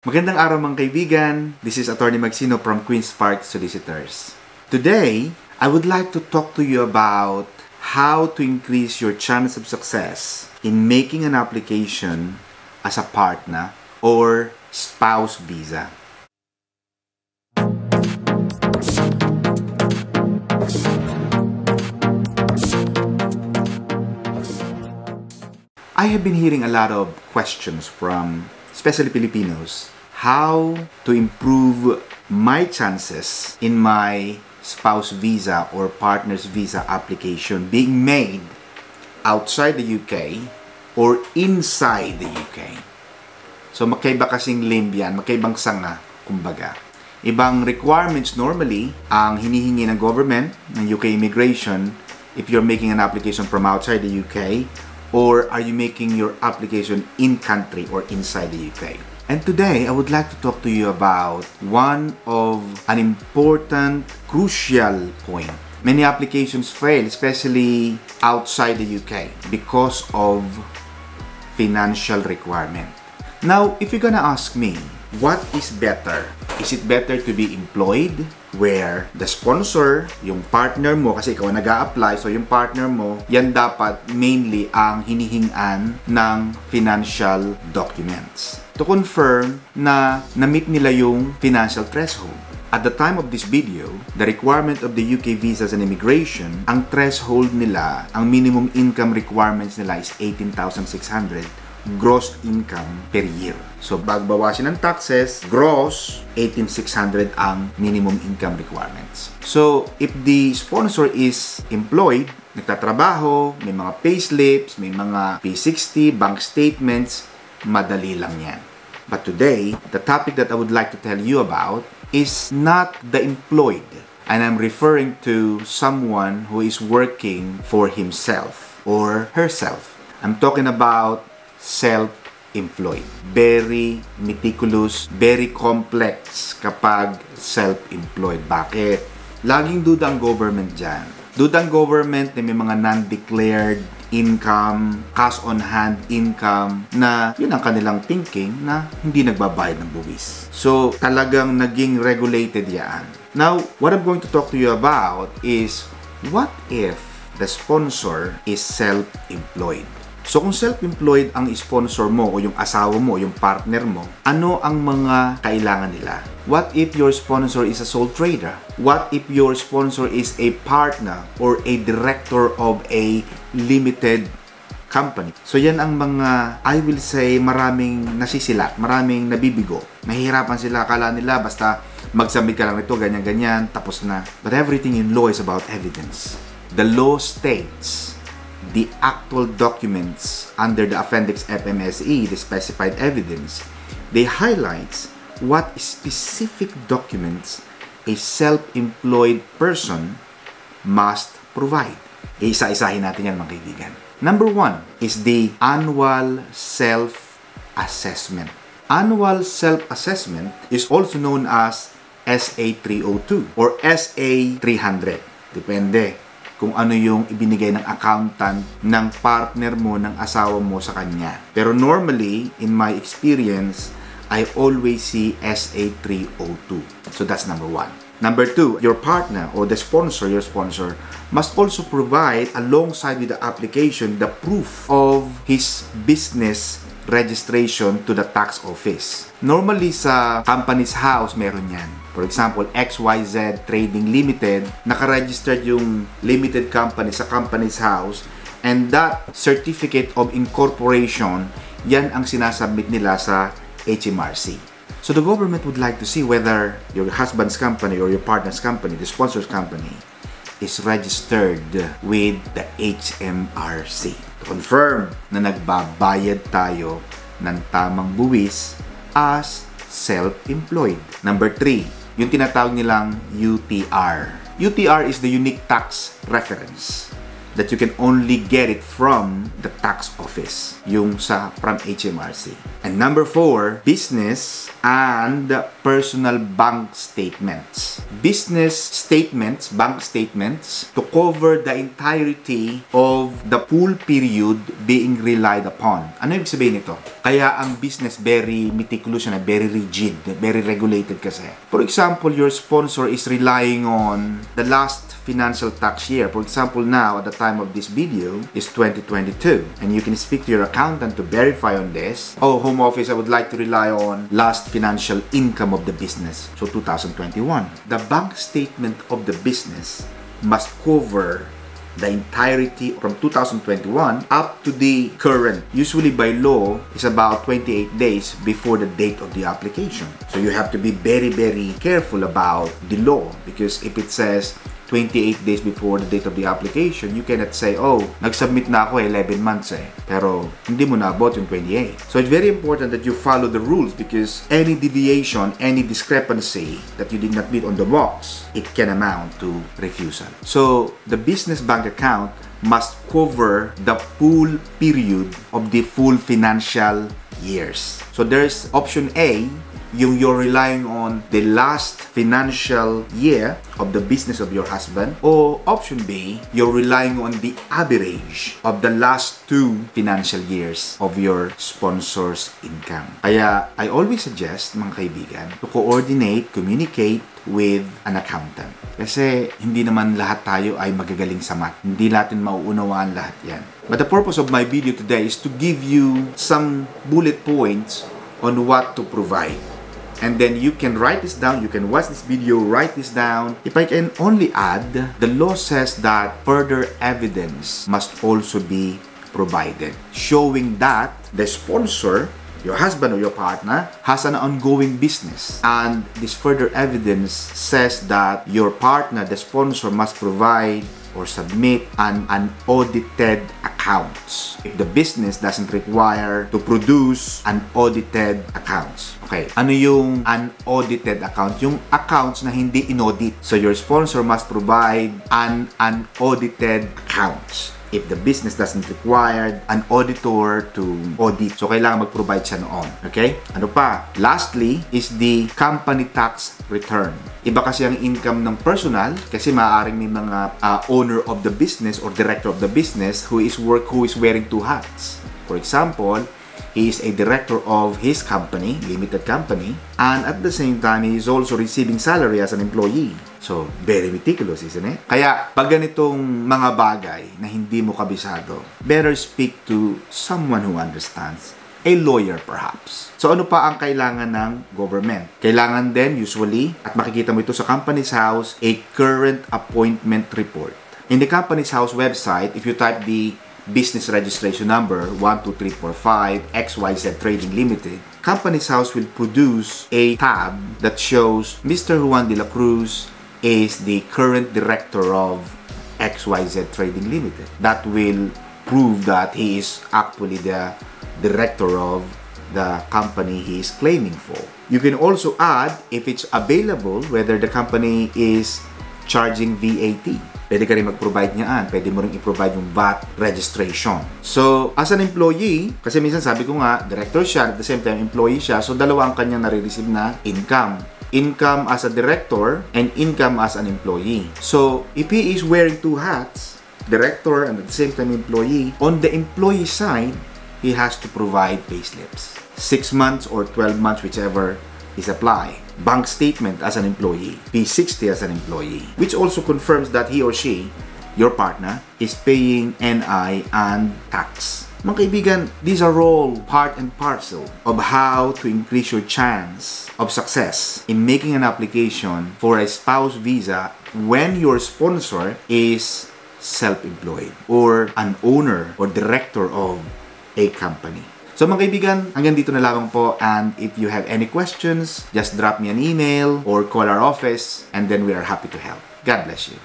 Magandang araw mga kaibigan. This is Atty Magsino from Queen's Park Solicitors. Today, I would like to talk to you about how to increase your chance of success in making an application as a partner or spouse visa. I have been hearing a lot of questions from especially Filipinos, how to improve my chances in my spouse visa or partner's visa application being made outside the UK or inside the UK. So magkaiba kasing limb yan, magkaibang sanga, kumbaga. Ibang requirements normally ang hinihingi ng government, ng UK immigration, if you're making an application from outside the UK, or are you making your application in-country or inside the UK? And today, I would like to talk to you about one of an important, crucial point. Many applications fail, especially outside the UK, because of financial requirement. Now, if you're gonna ask me, what is better? Is it better to be employed where the sponsor, yung partner mo, kasi ikaw nag-a-apply, so yung partner mo, yan dapat mainly ang hinihingan ng financial documents to confirm na na-meet nila yung financial threshold. At the time of this video, the requirement of the UK visas and immigration, ang threshold nila, ang minimum income requirements nila is 18,600 gross income per year. So, bagbawasin ng taxes, gross, 18,600 ang minimum income requirements. So, if the sponsor is employed, nagtatrabaho, may mga payslips, may mga P60, bank statements, madali lang yan. But today, the topic that I would like to tell you about is not the employed. And I'm referring to someone who is working for himself or herself. I'm talking about self-employed. Very meticulous, very complex kapag self-employed. Bakit? Laging duda ang government dyan. Duda ang government na may mga non-declared income, cash-on-hand income na yun ang kanilang thinking na hindi nagbabayad ng buwis. So, talagang naging regulated yan. Now, what I'm going to talk to you about is what if the sponsor is self-employed? So kung self-employed ang sponsor mo o yung asawa mo o yung partner mo, ano ang mga kailangan nila? What if your sponsor is a sole trader? What if your sponsor is a partner or a director of a limited company? So yan ang mga, I will say, maraming nasisilat, maraming nabibigo. Nahihirapan sila, akala nila basta mag-submit ka lang ito, ganyan-ganyan, tapos na. But everything in law is about evidence. The law states the actual documents under the Appendix FMSE, the specified evidence, they highlights what specific documents a self-employed person must provide. Isa-isahin natin yan mga kaibigan. Number 1 is the annual self-assessment. Annual self-assessment is also known as SA 302 or SA 300. Depende kung ano yung ibinigay ng accountant ng partner mo, ng asawa mo sa kanya. Pero normally, in my experience, I always see SA 302. So that's number 1. Number 2, your partner or the sponsor, your sponsor, must also provide alongside with the application the proof of his business registration to the tax office. Normally sa company's house, meron yan. For example, XYZ Trading Limited, nakaregistered yung limited company sa company's house, and that certificate of incorporation, yan ang sinasubmit nila sa HMRC. So the government would like to see whether your husband's company or your partner's company, the sponsor's company, is registered with the HMRC. To confirm na nagbabayad tayo ng tamang buwis as self-employed. Number 3, yung tinatawag nilang UTR. UTR is the Unique Tax Reference. that you can only get it from the tax office, yung from HMRC. And number 4, business and personal bank statements. Business statements, bank statements, to cover the entirety of the full period being relied upon. Ano ibig sabihin nito? Kaya ang business very meticulous na, very rigid, very regulated kasi. For example, your sponsor is relying on the last financial tax year. For example, now at the time of this video is 2022, and you can speak to your accountant to verify on this. Oh, home office, I would like to rely on last financial income of the business, so 2021. The bank statement of the business must cover the entirety from 2021 up to the current. Usually by law is about 28 days before the date of the application. So you have to be very, very careful about the law, because if it says 28 days before the date of the application, you cannot say, oh, nag-submit na ako 11 months pero hindi mo na-abot yung 28. So it's very important that you follow the rules, because any deviation, any discrepancy that you did not meet on the box, it can amount to refusal. So the business bank account must cover the full period of the full financial years. So there's option A, you're relying on the last financial year of the business of your husband, or option B, you're relying on the average of the last 2 financial years of your sponsor's income. Kaya I always suggest, mga kaibigan, to coordinate, communicate with an accountant. Kasi hindi naman lahat tayo ay magagaling sa math. Hindi natin mauunawaan lahat yan. But the purpose of my video today is to give you some bullet points on what to provide. And then you can write this down, you can watch this video, write this down. If I can only add, the law says that further evidence must also be provided, showing that the sponsor, your husband or your partner, has an ongoing business. And this further evidence says that your partner, the sponsor, must provide or submit an unaudited accounts if the business doesn't require to produce unaudited accounts. Okay, ano yung unaudited account? Yung accounts na hindi inaudit. So your sponsor must provide an unaudited accounts if the business doesn't require an auditor to audit. So, kailangan mag-provide siya noon. Okay? Ano pa? Lastly is the company tax return. Iba kasi ang income ng personal, kasi maaaring may mga owner of the business or director of the business who is wearing 2 hats. For example, he is a director of his company, limited company, and at the same time, he is also receiving salary as an employee. So, very meticulous, isn't it? Kaya, pag ganitong mga bagay na hindi mo kabisado, better speak to someone who understands. A lawyer, perhaps. So, ano pa ang kailangan ng government? Kailangan din, usually, at makikita mo ito sa Companies House, a current appointment report. In the Companies House website, if you type the business registration number 12345 XYZ Trading Limited, Companies House will produce a tab that shows Mr. Juan de la Cruz is the current director of XYZ Trading Limited. That will prove that he is actually the director of the company he is claiming for. You can also add, if it's available, whether the company is charging VAT. Pwede ka rin mag-provide niyaan. Pwede mo rin i-provide yung VAT registration. So, as an employee, kasi minsan sabi ko nga, director siya, at the same time employee siya, so dalawa ang kanyang nare-receive na income. Income as a director and income as an employee. So, if he is wearing 2 hats, director and at the same time employee, on the employee side, he has to provide payslips. 6 months or 12 months, whichever is apply. Bank statement as an employee, P60 as an employee, which also confirms that he or she, your partner, is paying NI and tax. Mga kaibigan, these are all part and parcel of how to increase your chance of success in making an application for a spouse visa when your sponsor is self-employed or an owner or director of a company. So mga kaibigan, hanggang dito na lamang po, and if you have any questions, just drop me an email or call our office and then we are happy to help. God bless you.